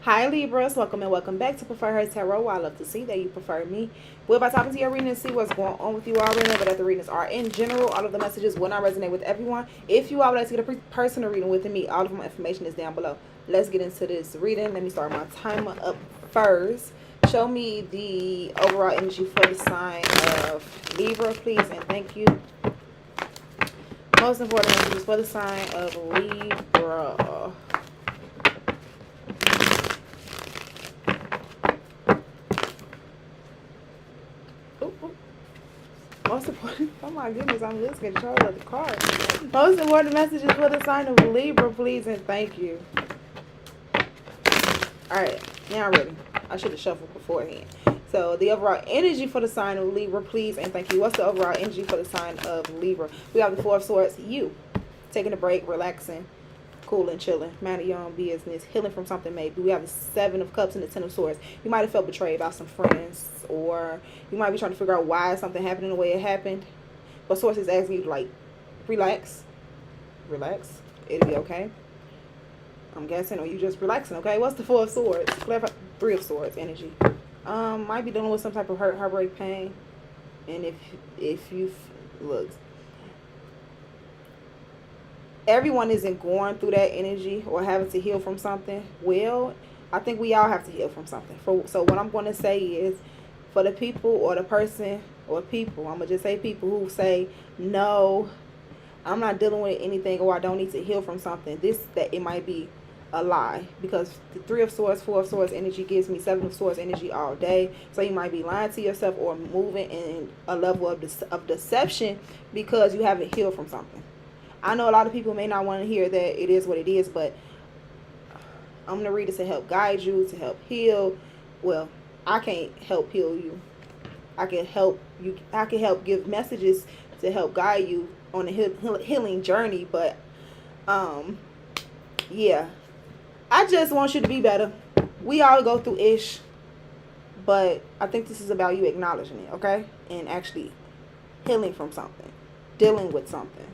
Hi Libras, welcome and welcome back to Prefer Her Tarot. I love to see that you prefer me. We're about to hop into your reading and see what's going on with you all. Remember that the readings are in general. All of the messages will not resonate with everyone. If you all would like to get a personal reading with me, all of my information is down below. Let's get into this reading. Let me start my timer up first. Show me the overall energy for the sign of Libra, please, and thank you. Most important messages for the sign of Libra. Most important, oh my goodness, I'm losing control of the card. Most important messages for the sign of Libra, please, and thank you. Alright, now I'm ready. I should have shuffled beforehand. So, the overall energy for the sign of Libra, please, and thank you. What's the overall energy for the sign of Libra? We have the Four of Swords, you. Taking a break, relaxing, cool and chilling, minding your own business, healing from something maybe. We have the Seven of Cups and the Ten of Swords. You might have felt betrayed by some friends, or you might be trying to figure out why something happened in the way it happened. But Source is asking you to, like, relax. Relax. It'll be okay. I'm guessing, or you just relaxing, okay? What's the Four of Swords? Three of Swords energy. Might be dealing with some type of hurt, heartbreak, pain. And if you look, everyone isn't going through that energy or having to heal from something. Well, I think we all have to heal from something. So what I'm going to say is, for the people or the person or people, I'm going to just say people who say, no, I'm not dealing with anything, or I don't need to heal from something. That it might be a lie, because the Three of Swords, Four of Swords energy gives me Seven of Swords energy all day. So you might be lying to yourself or moving in a level of deception because you haven't healed from something. I know a lot of people may not want to hear that it is what it is, but I'm going to read it to help guide you, to help heal. Well, I can't help heal you. I can help you. I can help give messages to help guide you on a healing journey. But, yeah, I just want you to be better. We all go through ish, but I think this is about you acknowledging it, okay? And actually healing from something, dealing with something,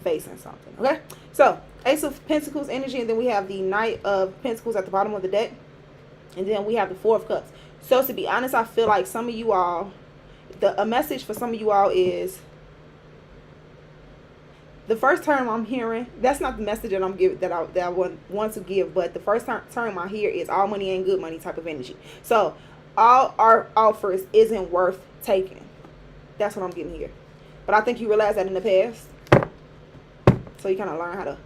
facing something, okay? So, Ace of Pentacles energy, and then we have the Knight of Pentacles at the bottom of the deck, and then we have the Four of Cups. So, to be honest, I feel like some of you all, a message for some of you all is, the first term I'm hearing, that's not the message that I'm giving, that I want to give, but the first term I hear is all money ain't good money type of energy. So, all our offers isn't worth taking. That's what I'm getting here. But I think you realize that in the past. So you kind of learn how to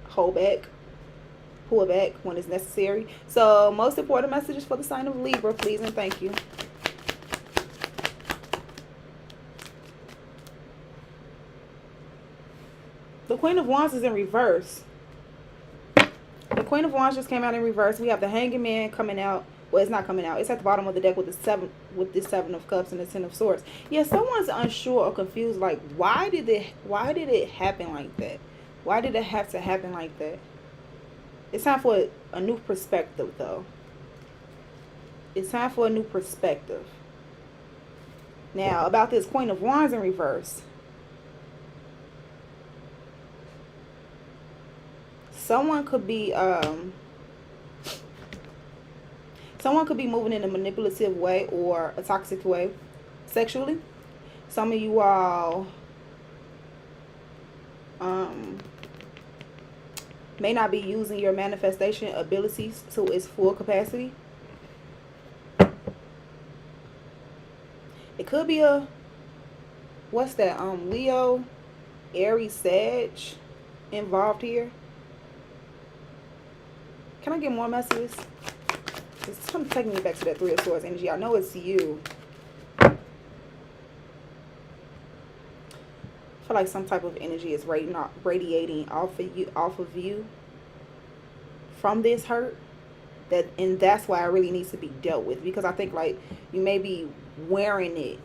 hold back, pull back when it's necessary. So most important messages for the sign of Libra, please and thank you. The Queen of Wands is in reverse. The Queen of Wands just came out in reverse. We have the Hanging Man coming out. Well, it's not coming out. It's at the bottom of the deck with the Seven of Cups and the Ten of Swords. Yeah, someone's unsure or confused. Like, why did it happen like that? Why did it have to happen like that? It's time for a new perspective, though. It's time for a new perspective. Now, about this Queen of Wands in reverse. Someone could be moving in a manipulative way or a toxic way sexually. Some of you all may not be using your manifestation abilities to its full capacity. It could be a, what's that, Leo, Aries, Sag involved here. Can I get more messages? It's kind of taking me back to that Three of Swords energy. I know it's you. I feel like some type of energy is radiating off of you from this hurt. And that's why it really needs to be dealt with. Because I think, like, you may be wearing it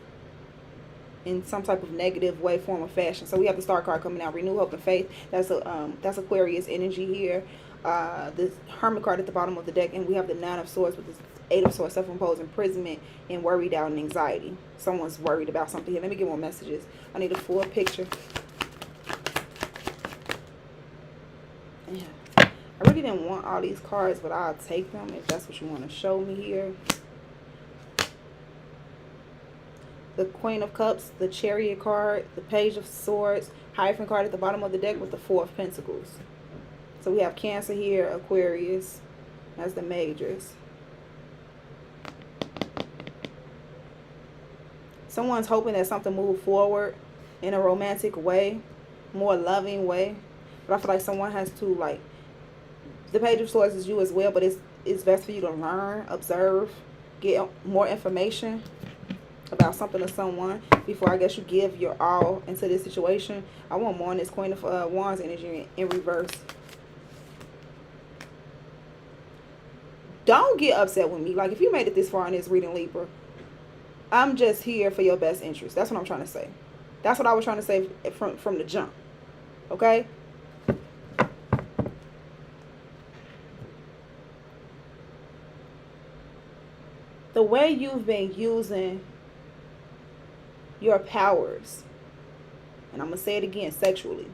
in some type of negative way, form, or fashion. So we have the Star card coming out. Renew, hope, and faith. That's Aquarius energy here. The Hermit card at the bottom of the deck, and we have the Nine of Swords with the Eight of Swords, self-imposed imprisonment and worry, doubt, and anxiety. Someone's worried about something here. Let me get more messages. I need a full picture. Yeah. I really really didn't want all these cards, but I'll take them if that's what you want to show me here. The Queen of Cups, the Chariot card, the Page of Swords, Hierophant card at the bottom of the deck with the Four of Pentacles. So we have Cancer here, Aquarius as the majors. Someone's hoping that something moves forward in a romantic way, more loving way. But I feel like someone has to, like, the Page of Swords is you as well, but it's best for you to learn, observe, get more information about something or someone before, I guess, you give your all into this situation. I want more on this Queen of Wands energy in reverse. Don't get upset with me. Like, if you made it this far in this reading, Libra, I'm just here for your best interest. That's what I'm trying to say. That's what I was trying to say from the jump. Okay? The way you've been using your powers, and I'm going to say it again, sexually.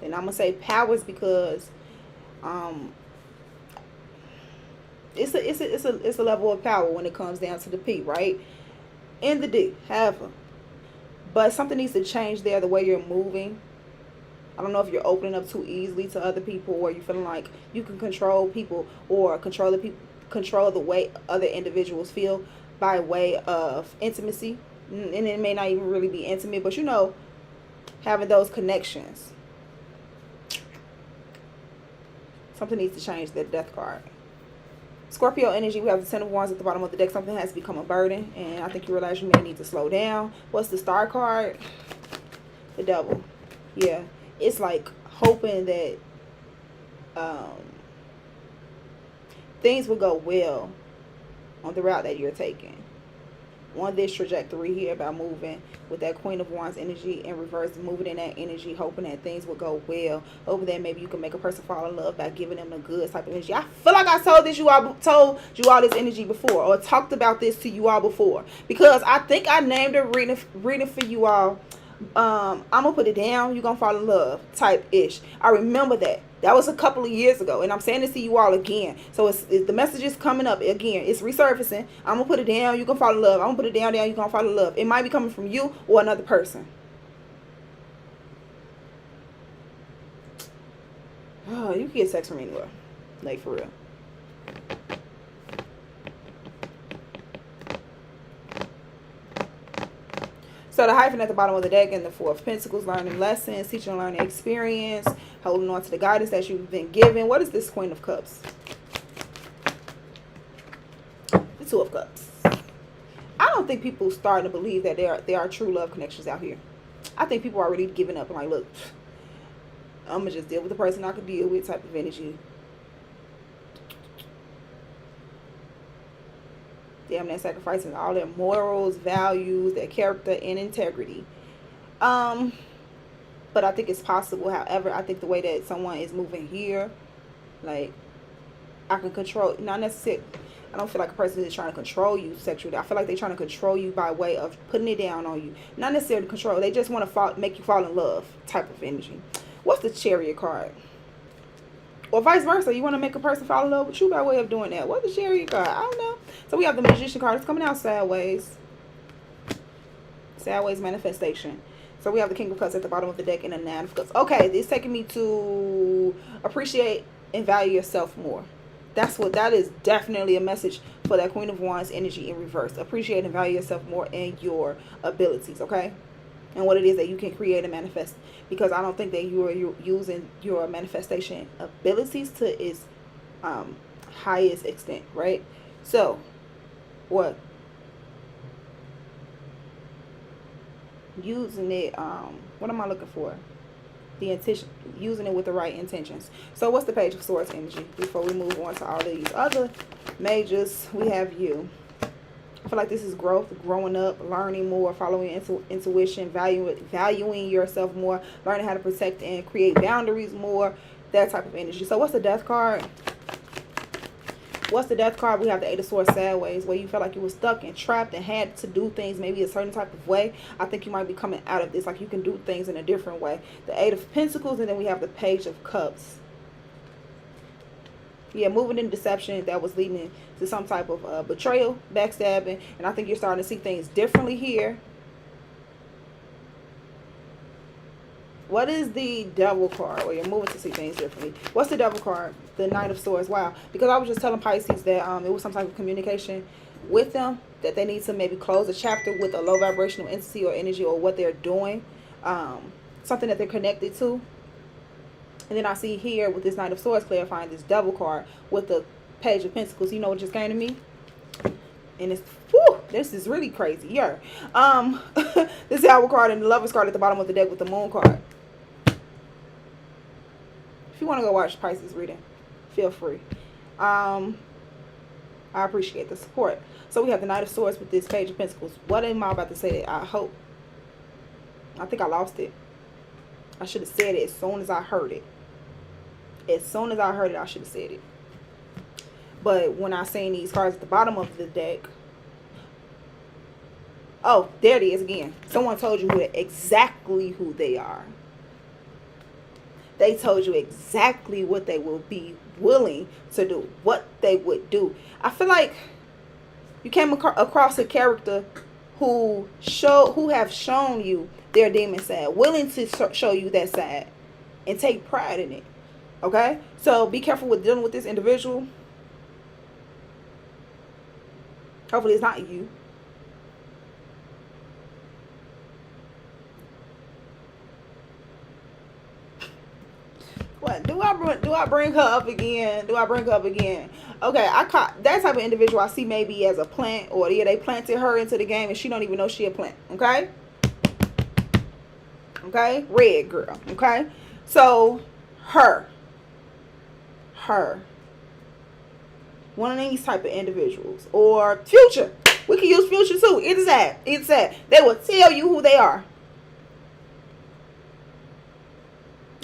And I'm going to say powers because it's a level of power when it comes down to the P, right? In the D, however. But something needs to change there, the way you're moving. I don't know if you're opening up too easily to other people, or you're feeling like you can control people or control the way other individuals feel by way of intimacy. And it may not even really be intimate, but, you know, having those connections. Something needs to change. The Death card. Scorpio energy, we have the Ten of Wands at the bottom of the deck. Something has become a burden, and I think you realize you may need to slow down. What's the Star card? The Devil. Yeah, it's like hoping that things will go well on the route that you're taking. On this trajectory here about moving with that Queen of Wands energy in reverse, moving in that energy, hoping that things will go well. Hoping that maybe you can make a person fall in love by giving them a good type of energy. I feel like I told you all this energy before, or talked about this to you all before, because I think I named a reading for you all. I'm gonna put it down, you're gonna fall in love type ish. I remember that was a couple of years ago, and I'm saying this to you all again. So it's the message is coming up again, it's resurfacing. I'm gonna put it down, you gonna fall in love. I'm gonna put it down, you're gonna fall in love. It might be coming from you or another person. Oh, you can get sex from anywhere, like, for real. So the hyphen at the bottom of the deck and the Four of Pentacles, learning lessons, teaching and learning experience, holding on to the guidance that you've been given. What is this Queen of Cups? The Two of Cups. I don't think people starting to believe that there are true love connections out here. I think people are already giving up and like, look, I'm going to just deal with the person I can deal with type of energy. Damn, they're sacrificing all their morals, values, their character, and integrity. But I think it's possible. However, I think the way that someone is moving here, like, I can control, not necessarily, I don't feel like a person is trying to control you sexually. I feel like they're trying to control you by way of putting it down on you. Not necessarily control. They just want to make you fall in love type of energy. What's the Chariot card? Or vice versa. You want to make a person fall in love with you by way of doing that. What's the Chariot card? I don't know. So we have the Magician card. It's coming out sideways. Sideways manifestation. So we have the King of Cups at the bottom of the deck and the Nine of Cups. Okay, this is taking me to appreciate and value yourself more. That is definitely a message for that Queen of Wands energy in reverse. Appreciate and value yourself more and your abilities, okay? And what it is that you can create and manifest. Because I don't think that you're using your manifestation abilities to its highest extent, right? So, what? Using it, what am I looking for? The intention, using it with the right intentions. So what's the Page of Swords energy? Before we move on to all these other majors, we have you. I feel like this is growth, growing up, learning more, following intuition, valuing yourself more, learning how to protect and create boundaries more, that type of energy. So what's the Death card? What's the Death card? We have the Eight of Swords sideways, where you felt like you were stuck and trapped and had to do things maybe a certain type of way. I think you might be coming out of this, like you can do things in a different way. The Eight of Pentacles, and then we have the Page of Cups. Yeah, moving in deception that was leading to some type of betrayal, backstabbing, and I think you're starting to see things differently here. What is the devil card? Well, you're moving to see things differently. What's the devil card? The Knight of Swords. Wow. Because I was just telling Pisces that it was some type of communication with them, that they need to maybe close a chapter with a low vibrational entity or energy or what they're doing. Something that they're connected to. And then I see here with this Knight of Swords clarifying this devil card with the Page of Pentacles. You know what just came to me? And it's, whew, this is really crazy. Yeah. This Devil card and the Lover's card at the bottom of the deck with the Moon card. If you want to go watch Pisces reading, feel free. I appreciate the support. So we have the Knight of Swords with this Page of Pentacles. What am I about to say? I think I lost it. I should have said it as soon as I heard it. As soon as I heard it, I should have said it. But when I seen these cards at the bottom of the deck, oh, there it is again. Someone told you exactly who they are. They told you exactly what they will be willing to do, what they would do. I feel like you came across a character who have shown you their demon side, willing to show you that side and take pride in it. Okay? So be careful with dealing with this individual. Hopefully it's not you. What? Do I bring her up again? Do I bring her up again? Okay, I caught that type of individual I see maybe as a plant, or yeah, they planted her into the game and she don't even know she a plant. Okay? Okay? Red girl. Okay? So her. One of these type of individuals. Or Future. We can use Future too. It's that. They will tell you who they are.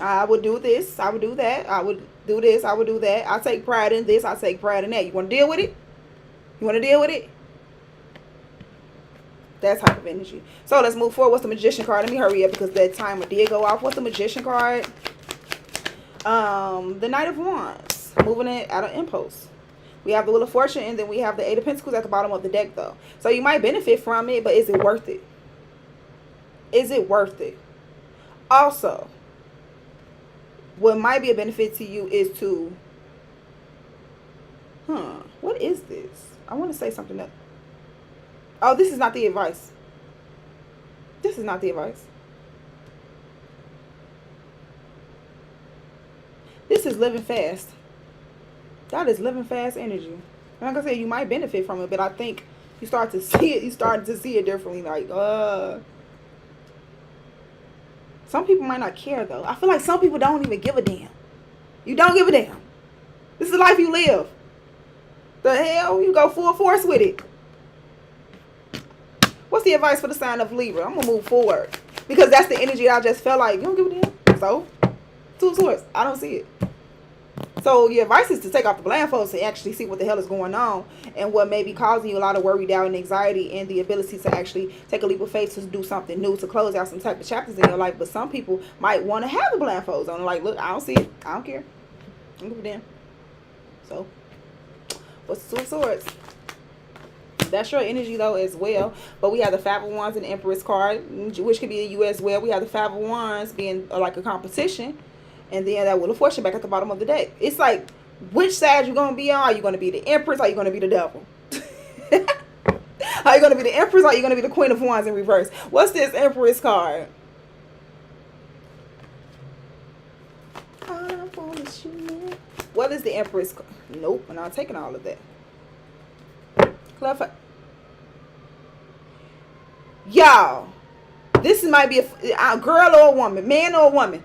I would do this. I would do that. I would do this. I would do that. I take pride in this. I take pride in that. You want to deal with it? You want to deal with it? That type of energy. So let's move forward. What's the Magician card? Let me hurry up because that timer did go off. What's the Magician card? The Knight of Wands. Moving it out of impulse. We have the Wheel of Fortune, and then we have the Eight of Pentacles at the bottom of the deck, though. So you might benefit from it, but is it worth it? Is it worth it? Also, what might be a benefit to you is to, what is this? I want to say something else. Oh, this is not the advice. This is not the advice. This is living fast. That is living fast energy. Like I said, you might benefit from it, but I think you start to see it. You start to see it differently. Like, some people might not care, though. I feel like some people don't even give a damn. You don't give a damn. This is the life you live. The hell? You go full force with it. What's the advice for the sign of Libra? I'm going to move forward. Because that's the energy I just felt like. You don't give a damn. So, Two of Swords. I don't see it. So your advice is to take off the blindfolds and actually see what the hell is going on and what may be causing you a lot of worry, doubt, and anxiety, and the ability to actually take a leap of faith to do something new, to close out some type of chapters in your life. But some people might want to have the blindfolds on. Like, look, I don't see it. I don't care. I don't give a damn. So, what's the Two of Swords? That's your energy, though, as well. But we have the Five of Wands and the Empress card, which could be a you as well. We have the Five of Wands being like a competition. And then that Wheel of Fortune back at the bottom of the deck. It's like, which side you going to be on? Are you going to be the Empress? Or are you going to be the Devil? Are you going to be the Empress? Or are you going to be the Queen of Wands in reverse? What's this Empress card? What is the Empress card? Nope, I'm not taking all of that. Clarify. Y'all, this might be a girl or a woman, man or a woman.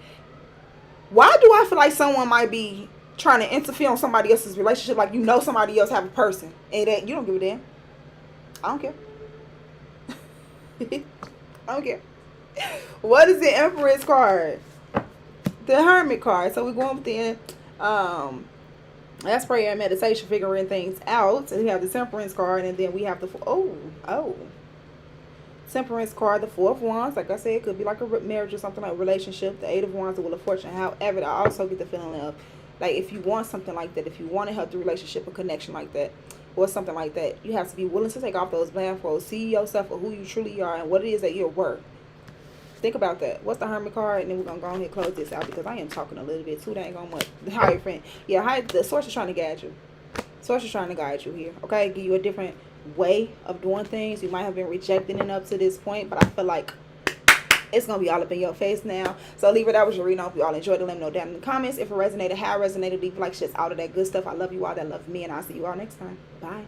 Why do I feel like someone might be trying to interfere on somebody else's relationship? Like, you know somebody else have a person and that you don't give a damn. I don't care. I don't care. What is the Empress card? The Hermit card. So we're going with the that's prayer and meditation, figuring things out. And we have the Temperance card, and then we have the Temperance card, the Four of Wands. Like I said, it could be like a marriage or something, like a relationship. The Eight of Wands, the Wheel of Fortune. However, I also get the feeling of Like, if you want something like that, if you want a healthy relationship, a connection like that, or something like that, you have to be willing to take off those blindfolds, see yourself for who you truly are and what it is that you're worth. Think about that. What's the Hermit card? And then we're going to go ahead and close this out because I am talking a little bit too dang on much. The higher friend. Yeah, the source is trying to guide you. Source is trying to guide you here. Okay? Give you a different way of doing things. You might have been rejecting it up to this point, but I feel like it's going to be all up in your face now. So, Libra, that was your reading. I hope you all enjoyed it. Let me know down in the comments if it resonated, how it resonated. Leave like shit, all of that good stuff. I love you all that love me, and I'll see you all next time. Bye.